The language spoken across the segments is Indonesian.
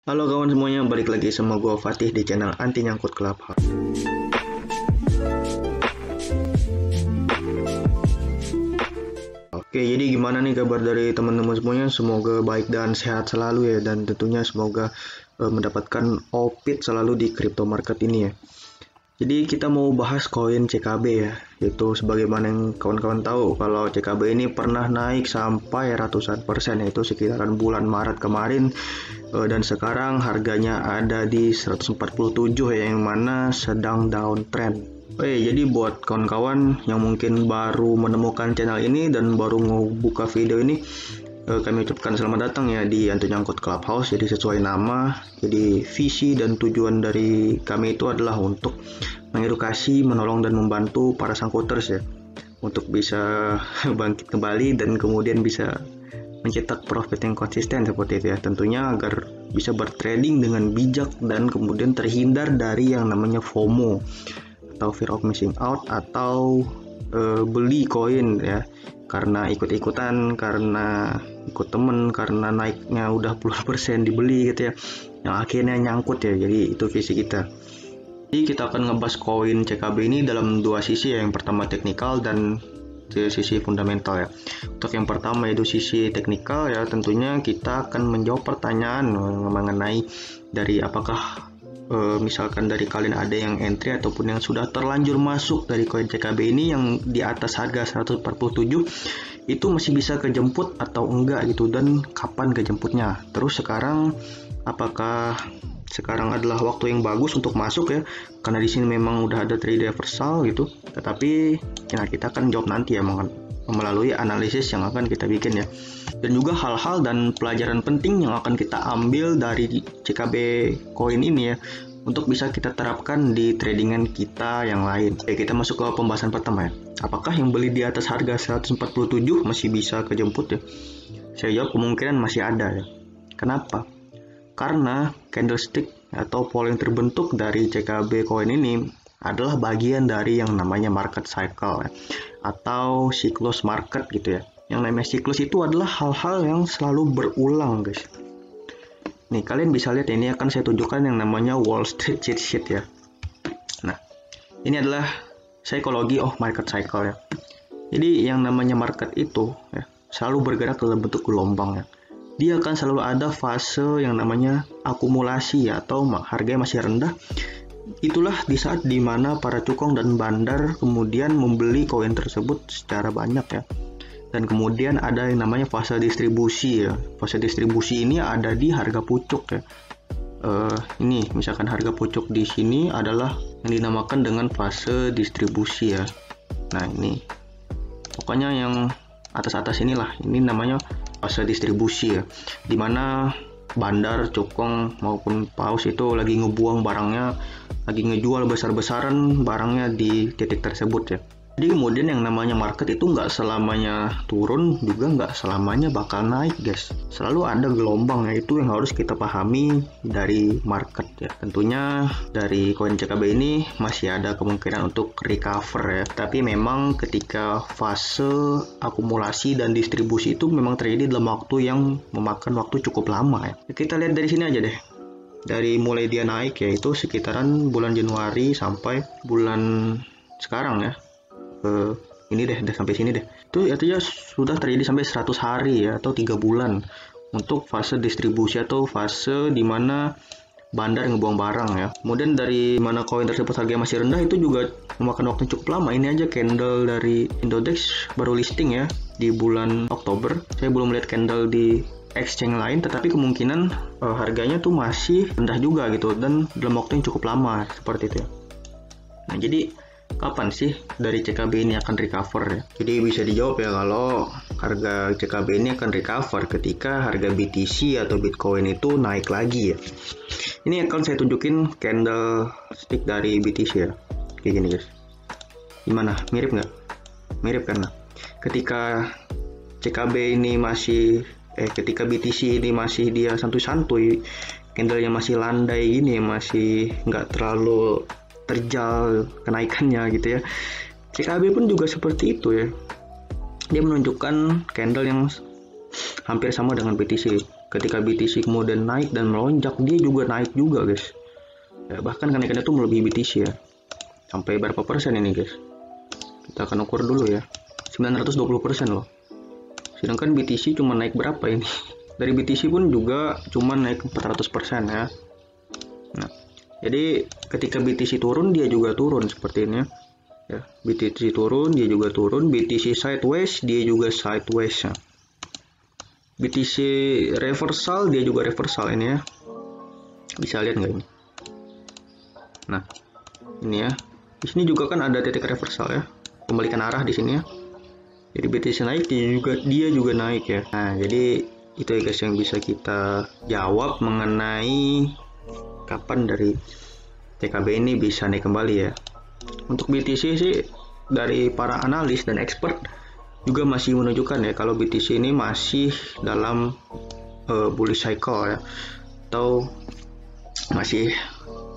Halo kawan semuanya, balik lagi sama gue Fatih di channel Anti Nyangkut Clubhouse. Oke, jadi gimana nih kabar dari teman-teman semuanya? Semoga baik dan sehat selalu ya, dan tentunya semoga mendapatkan profit selalu di crypto market ini ya. Jadi kita mau bahas koin CKB ya, yaitu sebagaimana yang kawan-kawan tahu kalau CKB ini pernah naik sampai ratusan persen, yaitu sekitaran bulan Maret kemarin, dan sekarang harganya ada di 147 ya, yang mana sedang downtrend. Jadi buat kawan-kawan yang mungkin baru menemukan channel ini dan baru ngebuka video ini, kami ucapkan selamat datang ya di Anti Nyangkut Clubhouse. Jadi sesuai nama, jadi visi dan tujuan dari kami itu adalah untuk mengedukasi, menolong dan membantu para sangkuters ya, untuk bisa bangkit kembali dan kemudian bisa mencetak profit yang konsisten seperti itu ya. Tentunya agar bisa bertrading dengan bijak dan kemudian terhindar dari yang namanya FOMO atau fear of missing out, atau beli koin ya karena ikut-ikutan, karena ikut temen, karena naiknya udah puluhan persen dibeli gitu ya, yang akhirnya nyangkut ya. Jadi itu visi kita. Jadi kita akan ngebahas koin CKB ini dalam dua sisi ya. Yang pertama teknikal dan sisi fundamental ya. Untuk yang pertama itu sisi teknikal ya, tentunya kita akan menjawab pertanyaan mengenai dari apakah misalkan dari kalian ada yang entry ataupun yang sudah terlanjur masuk dari koin CKB ini yang di atas harga 147 itu masih bisa kejemput atau enggak gitu, dan kapan kejemputnya. Terus sekarang apakah sekarang adalah waktu yang bagus untuk masuk ya, karena di sini memang udah ada trade reversal gitu. Tetapi kita akan jawab nanti ya melalui analisis yang akan kita bikin ya, dan juga hal-hal dan pelajaran penting yang akan kita ambil dari CKB koin ini ya, untuk bisa kita terapkan di tradingan kita yang lain. Kita masuk ke pembahasan pertama ya. Apakah yang beli di atas harga 147 masih bisa kejemput ya? Saya jawab kemungkinan masih ada ya. Kenapa? Karena candlestick atau pola yang terbentuk dari CKB koin ini adalah bagian dari yang namanya market cycle ya, atau siklus market gitu ya. Yang namanya siklus itu adalah hal-hal yang selalu berulang guys. Nih kalian bisa lihat, ini akan saya tunjukkan yang namanya Wall Street cheat sheet ya. Nah ini adalah psikologi of market cycle ya. Jadi yang namanya market itu ya, selalu bergerak dalam bentuk gelombang ya. Dia akan selalu ada fase yang namanya akumulasi ya, atau harganya masih rendah. Itulah di saat dimana para cukong dan bandar kemudian membeli koin tersebut secara banyak ya. Dan kemudian ada yang namanya fase distribusi ya. Fase distribusi ini ada di harga pucuk ya. Ini misalkan harga pucuk di sini adalah yang dinamakan dengan fase distribusi ya. Nah ini pokoknya yang atas-atas inilah, ini namanya fase distribusi ya, dimana bandar, cukong maupun paus itu lagi ngebuang barangnya, lagi ngejual besar-besaran barangnya di titik tersebut ya. Jadi kemudian yang namanya market itu nggak selamanya turun, juga nggak selamanya bakal naik guys. Selalu ada gelombang ya, itu yang harus kita pahami dari market ya. Tentunya dari koin CKB ini masih ada kemungkinan untuk recover ya. Tapi memang ketika fase akumulasi dan distribusi itu memang terjadi dalam waktu yang memakan waktu cukup lama ya. Kita lihat dari sini aja deh. Dari mulai dia naik ya, itu sekitaran bulan Januari sampai bulan sekarang ya. Ini deh, udah sampai sini deh. Itu artinya sudah terjadi sampai 100 hari ya, atau 3 bulan untuk fase distribusi atau fase dimana bandar ngebuang barang ya. Kemudian dari mana koin tersebut harganya masih rendah, itu juga memakan waktu cukup lama. Ini aja candle dari Indodex baru listing ya di bulan Oktober. Saya belum lihat candle di exchange lain, tetapi kemungkinan harganya tuh masih rendah juga gitu, dan dalam waktu yang cukup lama seperti itu ya. Nah jadi kapan sih dari CKB ini akan recover ya? Jadi bisa dijawab ya, kalau harga CKB ini akan recover ketika harga BTC atau Bitcoin itu naik lagi ya. Ini akan saya tunjukin candlestick dari BTC ya, kayak gini guys. Gimana? Mirip nggak? Mirip kan? Nah, ketika CKB ini masih ketika BTC ini masih dia santuy-santuy, candlenya masih landai gini, masih nggak terlalu terjal kenaikannya gitu ya. CKB pun juga seperti itu ya. Dia menunjukkan candle yang hampir sama dengan BTC. ketika BTC kemudian naik dan melonjak, dia juga naik juga guys. Ya, bahkan kenaikannya tuh melebihi BTC ya. Sampai berapa persen ini guys? Kita akan ukur dulu ya. 920% loh. Sedangkan BTC cuma naik berapa ini? Dari BTC pun juga cuma naik 400% ya. Nah, jadi ketika BTC turun, dia juga turun seperti ini ya. BTC turun, dia juga turun. BTC sideways, dia juga sideways ya. BTC reversal, dia juga reversal ini ya. Bisa lihat nggak ini? Nah, ini ya. Di sini juga kan ada titik reversal ya. Kembalikan arah di sini ya. Jadi BTC naik, dia juga naik ya. Nah, jadi itu ya guys yang bisa kita jawab mengenai kapan dari TKB ini bisa naik kembali ya. Untuk BTC sih dari para analis dan expert juga masih menunjukkan ya kalau BTC ini masih dalam bullish cycle ya, atau masih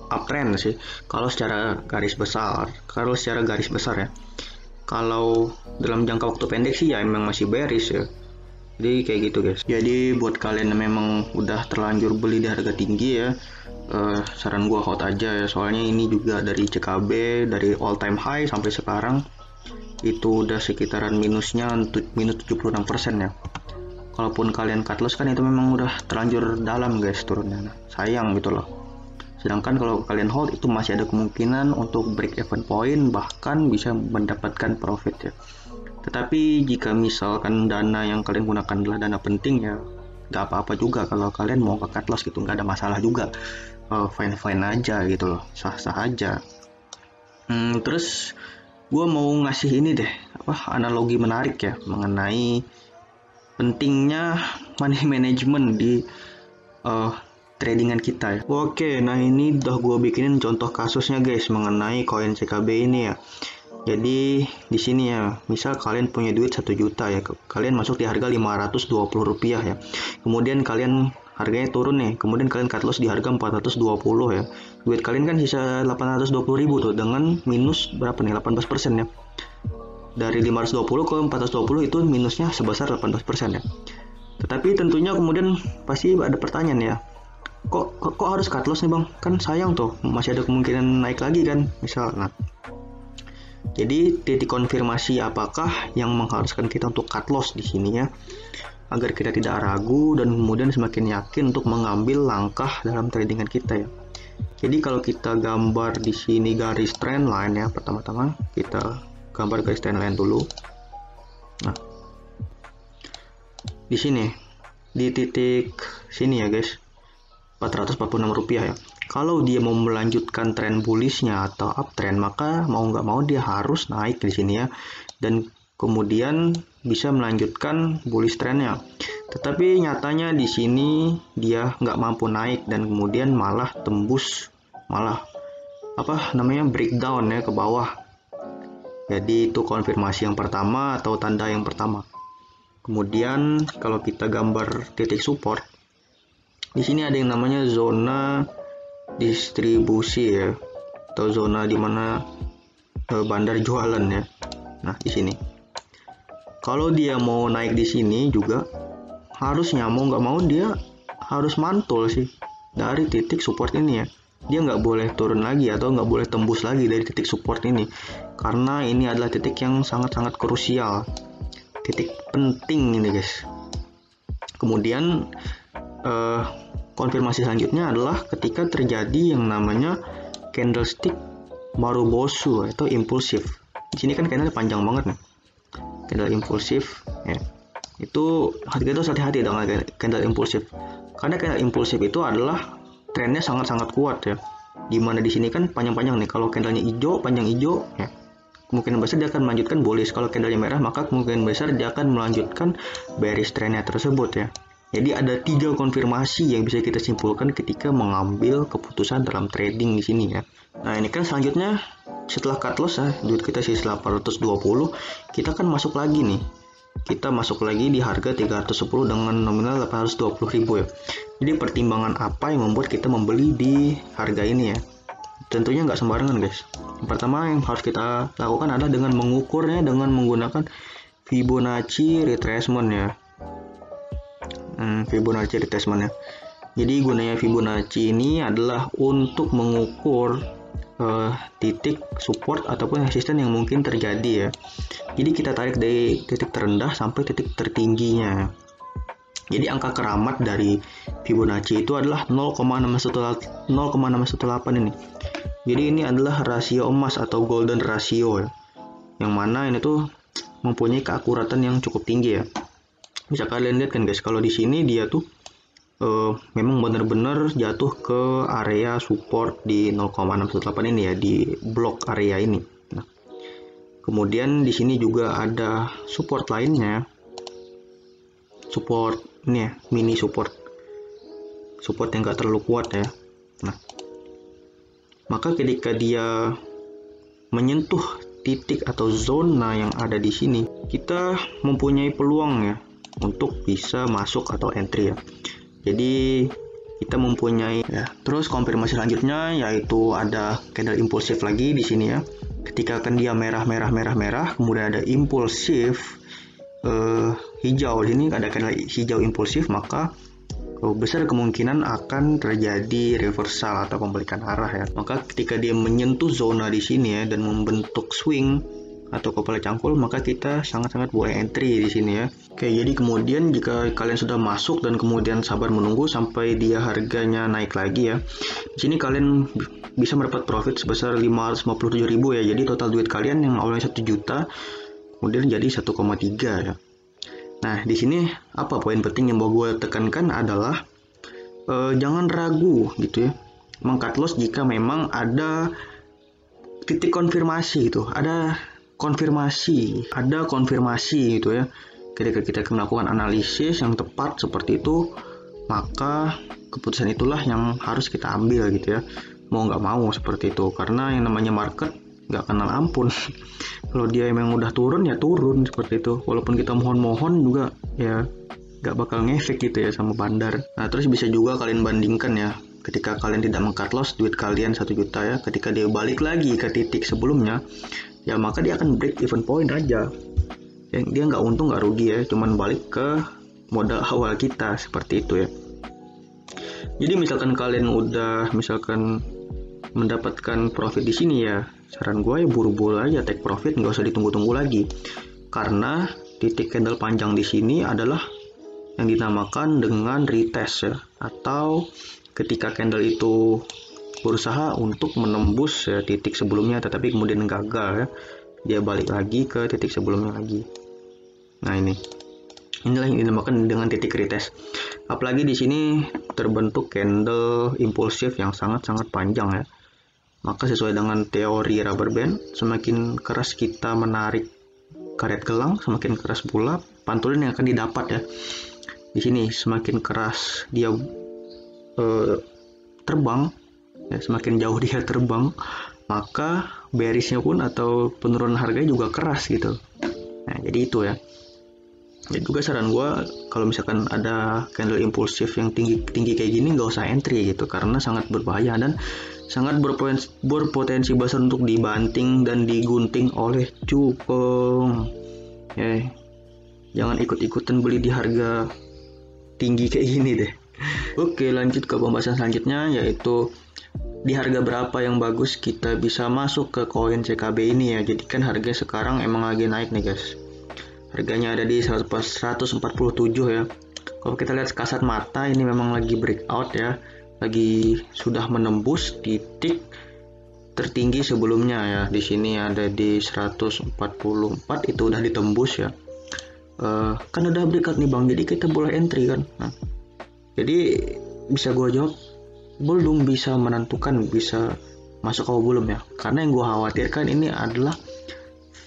uptrend sih kalau secara garis besar. Ya, kalau dalam jangka waktu pendek sih ya emang masih bearish ya. Jadi kayak gitu guys. Jadi buat kalian yang memang udah terlanjur beli di harga tinggi ya, saran gua hold aja ya, soalnya ini juga dari CKB dari all time high sampai sekarang itu udah sekitaran minusnya minus 76% ya. Kalaupun kalian cut loss kan itu memang udah terlanjur dalam guys turunnya. Nah, sayang gitu loh. Sedangkan kalau kalian hold itu masih ada kemungkinan untuk break even point, bahkan bisa mendapatkan profit ya. Tetapi jika misalkan dana yang kalian gunakan adalah dana penting ya, nggak apa-apa juga kalau kalian mau ke cut loss gitu, nggak ada masalah juga. Fine aja gitu loh, sah-sah aja. Terus gue mau ngasih ini deh, analogi menarik ya mengenai pentingnya money management di tradingan kita ya. Oke, nah ini udah gue bikinin contoh kasusnya guys mengenai koin CKB ini ya. Jadi di sini ya, misal kalian punya duit 1 juta ya, kalian masuk di harga 520 rupiah ya. Kemudian kalian harganya turun nih, kemudian kalian cut loss di harga 420 ya. Duit kalian kan sisa 820 ribu tuh, dengan minus berapa nih, 18% ya. Dari 520 ke 420 itu minusnya sebesar 18% ya. Tetapi tentunya kemudian pasti ada pertanyaan ya, kok harus cut loss nih bang? Kan sayang tuh, masih ada kemungkinan naik lagi kan, misal. Nah, jadi titik konfirmasi apakah yang mengharuskan kita untuk cut loss di sini ya, agar kita tidak ragu dan kemudian semakin yakin untuk mengambil langkah dalam tradingan kita ya. Jadi kalau kita gambar di sini garis trend line ya, pertama-tama kita gambar garis trend line dulu. Nah, di sini di titik sini ya guys, 446 rupiah ya. Kalau dia mau melanjutkan tren bullishnya atau uptrend, maka mau nggak mau dia harus naik di sini ya, dan kemudian bisa melanjutkan bullish trendnya. Tetapi nyatanya di sini dia nggak mampu naik dan kemudian malah tembus, breakdown ya ke bawah. Jadi itu konfirmasi yang pertama atau tanda yang pertama. Kemudian kalau kita gambar titik support, di sini ada yang namanya zona distribusi ya, atau zona dimana bandar jualan ya. Nah di sini, kalau dia mau naik di sini juga harusnya mau nggak mau dia harus mantul sih dari titik support ini ya. Dia nggak boleh turun lagi atau nggak boleh tembus lagi dari titik support ini, karena ini adalah titik yang sangat-sangat krusial, titik penting ini guys. Kemudian konfirmasi selanjutnya adalah ketika terjadi yang namanya candlestick Marubozu atau impulsif. Di sini kan candle panjang banget nih, candle impulsif ya. Itu kita harus hati-hati dengan candle impulsif, karena candle impulsif itu adalah trennya sangat-sangat kuat ya. Dimana di sini kan panjang-panjang nih, kalau candlenya hijau, panjang hijau ya, kemungkinan besar dia akan melanjutkan bullish. Kalau candlenya merah, maka kemungkinan besar dia akan melanjutkan bearish trennya tersebut ya. Jadi ada 3 konfirmasi yang bisa kita simpulkan ketika mengambil keputusan dalam trading di sini ya. Nah ini kan selanjutnya setelah cut loss ya, duit kita sisa 820, kita kan masuk lagi nih. Kita masuk lagi di harga 310 dengan nominal 820 ribu ya. Jadi pertimbangan apa yang membuat kita membeli di harga ini ya? Tentunya nggak sembarangan guys. Yang pertama yang harus kita lakukan adalah dengan mengukurnya dengan menggunakan Fibonacci retracement ya. Fibonacci retracement ya. Jadi gunanya Fibonacci ini adalah untuk mengukur titik support ataupun resisten yang mungkin terjadi ya. Jadi kita tarik dari titik terendah sampai titik tertingginya. Jadi angka keramat dari Fibonacci itu adalah 0,618 ini. Jadi ini adalah rasio emas atau golden ratio ya. Yang mana ini tuh mempunyai keakuratan yang cukup tinggi ya. Bisa kalian lihat kan guys, kalau di sini dia tuh memang benar-benar jatuh ke area support di 0,618 ini ya, di blok area ini. Nah, kemudian di sini juga ada support lainnya, support ini ya, mini support yang gak terlalu kuat ya. Nah, maka ketika dia menyentuh titik atau zona yang ada di sini, kita mempunyai peluang ya untuk bisa masuk atau entry ya. Jadi kita mempunyai ya. Terus konfirmasi selanjutnya yaitu ada candle impulsif lagi di sini ya. Ketika kan dia merah, kemudian ada impulsif hijau, di sini ada candle hijau impulsif, maka besar kemungkinan akan terjadi reversal atau pembalikan arah ya. Maka ketika dia menyentuh zona di sini ya dan membentuk swing atau kepala cangkul, maka kita sangat-sangat boleh entry di sini ya. Oke, jadi kemudian jika kalian sudah masuk dan kemudian sabar menunggu sampai dia harganya naik lagi ya. Di sini kalian bisa mendapat profit sebesar 557.000 ya. Jadi total duit kalian yang awalnya 1 juta kemudian jadi 1,3 ya. Nah, di sini apa poin penting yang mau gue tekankan adalah jangan ragu gitu ya. Meng-cut loss jika memang ada titik konfirmasi gitu. Ada konfirmasi gitu ya. Ketika kita melakukan analisis yang tepat seperti itu, maka keputusan itulah yang harus kita ambil gitu ya. Mau nggak mau seperti itu, karena yang namanya market nggak kenal ampun. Kalau dia emang udah turun ya turun seperti itu. Walaupun kita mohon juga ya nggak bakal ngefek gitu ya sama bandar. Nah, terus bisa juga kalian bandingkan ya. Ketika kalian tidak meng-cut loss, duit kalian 1 juta ya. Ketika dia balik lagi ke titik sebelumnya, ya maka dia akan break even point aja. Dia nggak untung nggak rugi ya, cuman balik ke modal awal kita seperti itu ya. Jadi misalkan kalian udah mendapatkan profit di sini ya, saran gue ya buru-buru aja take profit, nggak usah ditunggu-tunggu lagi. Karena titik candle panjang di sini adalah yang dinamakan dengan retest ya, atau ketika candle itu berusaha untuk menembus ya, titik sebelumnya tetapi kemudian gagal ya, dia balik lagi ke titik sebelumnya lagi. Nah, inilah yang dinamakan dengan titik retest. Apalagi di sini terbentuk candle impulsif yang sangat-sangat panjang ya. Maka sesuai dengan teori rubber band, semakin keras kita menarik karet gelang, semakin keras pula pantulan yang akan didapat ya. Di sini semakin keras dia terbang ya, semakin jauh dia terbang, maka bearishnya pun atau penurunan harganya juga keras gitu. Nah, jadi itu ya. Jadi juga saran gue, kalau misalkan ada candle impulsif yang tinggi kayak gini, nggak usah entry gitu, karena sangat berbahaya dan sangat berpotensi besar untuk dibanting dan digunting oleh cukong. Ya, jangan ikut-ikutan beli di harga tinggi kayak gini deh. Oke, lanjut ke pembahasan selanjutnya, yaitu di harga berapa yang bagus kita bisa masuk ke koin CKB ini ya. Jadi kan harga sekarang emang lagi naik nih guys. Harganya ada di 147 ya. Kalau kita lihat kasat mata, ini memang lagi breakout ya. Lagi sudah menembus titik tertinggi sebelumnya ya. Di sini ada di 144, itu udah ditembus ya. Kan udah breakout nih bang, jadi kita boleh entry kan. Nah, jadi bisa gue jawab, belum bisa menentukan bisa masuk atau belum ya. Karena yang gue khawatirkan ini adalah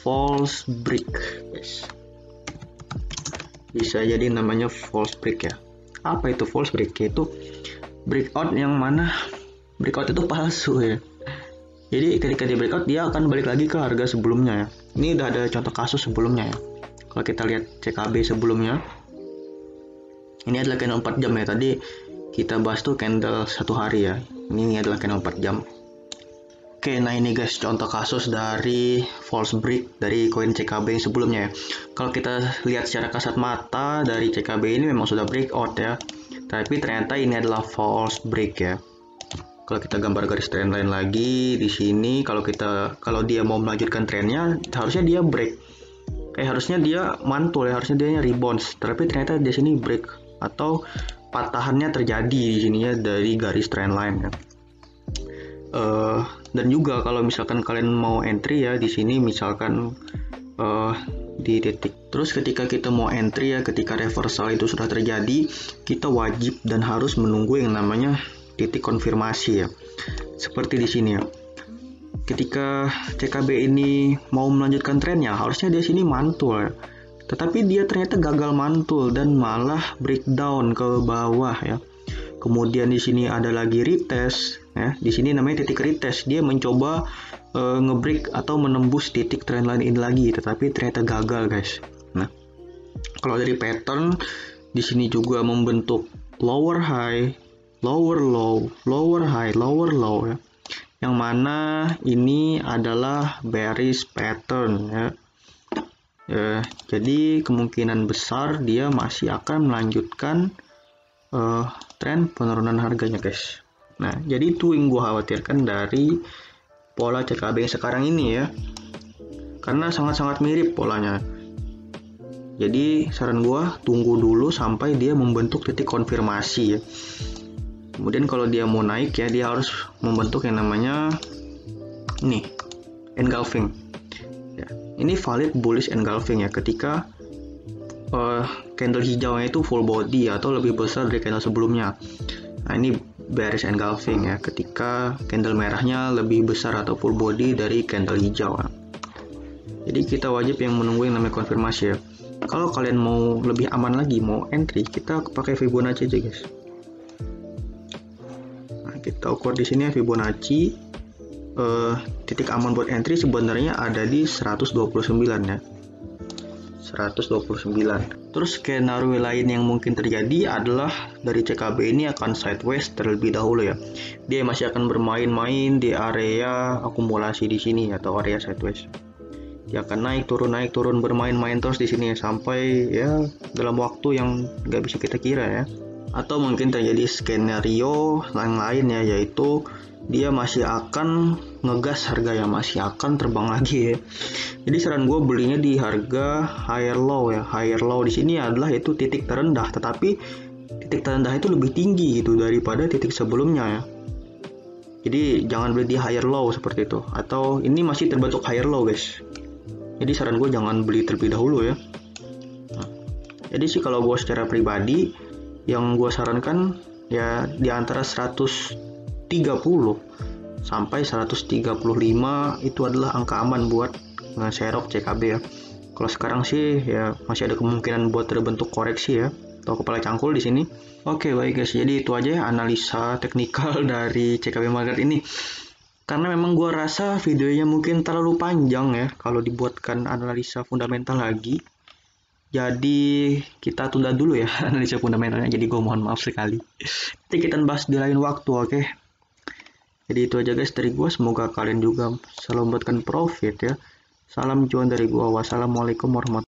false break guys. Bisa jadi namanya false break ya. Apa itu false break? Itu breakout yang mana breakout itu palsu ya. Jadi ketika dia breakout, dia akan balik lagi ke harga sebelumnya ya. Ini udah ada contoh kasus sebelumnya ya. Kalau kita lihat CKB sebelumnya, ini adalah candle 4 jam ya. Tadi kita bahas tuh candle 1 hari ya. Ini adalah candle 4 jam. Oke, nah ini guys contoh kasus dari false break dari koin CKB yang sebelumnya ya. Kalau kita lihat secara kasat mata dari CKB ini memang sudah breakout ya, tapi ternyata ini adalah false break ya. Kalau kita gambar garis trendline lagi di sini, kalau dia mau melanjutkan trennya, harusnya dia break. Harusnya dia mantul ya, harusnya dia rebounds. Tapi ternyata di sini break atau patahannya terjadi di sini ya dari garis trendline ya. Dan juga kalau misalkan kalian mau entry ya di sini misalkan di titik. Terus ketika kita mau entry ya, ketika reversal itu sudah terjadi, kita wajib dan harus menunggu yang namanya titik konfirmasi ya. Seperti di sini ya. Ketika CKB ini mau melanjutkan trennya, harusnya di sini mantul ya. Tetapi dia ternyata gagal mantul dan malah breakdown ke bawah ya. Kemudian di sini ada lagi retest ya. Di sini namanya titik retest. Dia mencoba ngebreak atau menembus titik trendline ini lagi, tetapi ternyata gagal guys. Nah, kalau dari pattern di sini juga membentuk lower high, lower low, lower high, lower low ya. Yang mana ini adalah bearish pattern ya. Jadi kemungkinan besar dia masih akan melanjutkan tren penurunan harganya guys. Nah, jadi itu yang gue khawatirkan dari pola CKB yang sekarang ini ya, karena sangat-sangat mirip polanya. Jadi saran gue tunggu dulu sampai dia membentuk titik konfirmasi ya. Kemudian kalau dia mau naik ya, dia harus membentuk yang namanya ini engulfing ya. Ini valid bullish engulfing ya, ketika candle hijaunya itu full body atau lebih besar dari candle sebelumnya. Nah, ini bearish engulfing ya, ketika candle merahnya lebih besar atau full body dari candle hijau. Jadi kita wajib yang menunggu yang namanya konfirmasi ya. Kalau kalian mau lebih aman lagi, mau entry, kita pakai Fibonacci aja guys. Nah, kita ukur di sini ya Fibonacci. Titik aman buat entry sebenarnya ada di 129 ya. 129. Terus skenario lain yang mungkin terjadi adalah dari CKB ini akan sideways terlebih dahulu ya. Dia masih akan bermain-main di area akumulasi di sini atau area sideways. Dia akan naik turun bermain-main terus di sini sampai ya dalam waktu yang nggak bisa kita kira ya. Atau mungkin terjadi skenario yang lain ya, yaitu dia masih akan ngegas harga yang masih akan terbang lagi ya. Jadi saran gue belinya di harga higher low ya. Higher low di sini adalah itu titik terendah, tetapi titik terendah itu lebih tinggi gitu daripada titik sebelumnya ya. Jadi jangan beli di higher low seperti itu. Atau ini masih terbentuk higher low guys. Jadi saran gue jangan beli terlebih dahulu ya. Nah, jadi sih kalau gue secara pribadi yang gue sarankan ya di antara 130 sampai 135 itu adalah angka aman buat nge-serok CKB ya. Kalau sekarang sih ya masih ada kemungkinan buat terbentuk koreksi ya atau kepala cangkul di sini. Oke, baik guys, jadi itu aja ya analisa teknikal dari CKB market ini. Karena memang gua rasa videonya mungkin terlalu panjang ya kalau dibuatkan analisa fundamental lagi. Jadi kita tunda dulu ya analisa fundamentalnya. Jadi gua mohon maaf sekali. Nanti kita bahas di lain waktu, oke? Jadi itu aja guys dari gua. Semoga kalian juga selalu membuatkan profit ya. Salam cuan dari gua. Wassalamualaikum warahmatullahi wabarakatuh.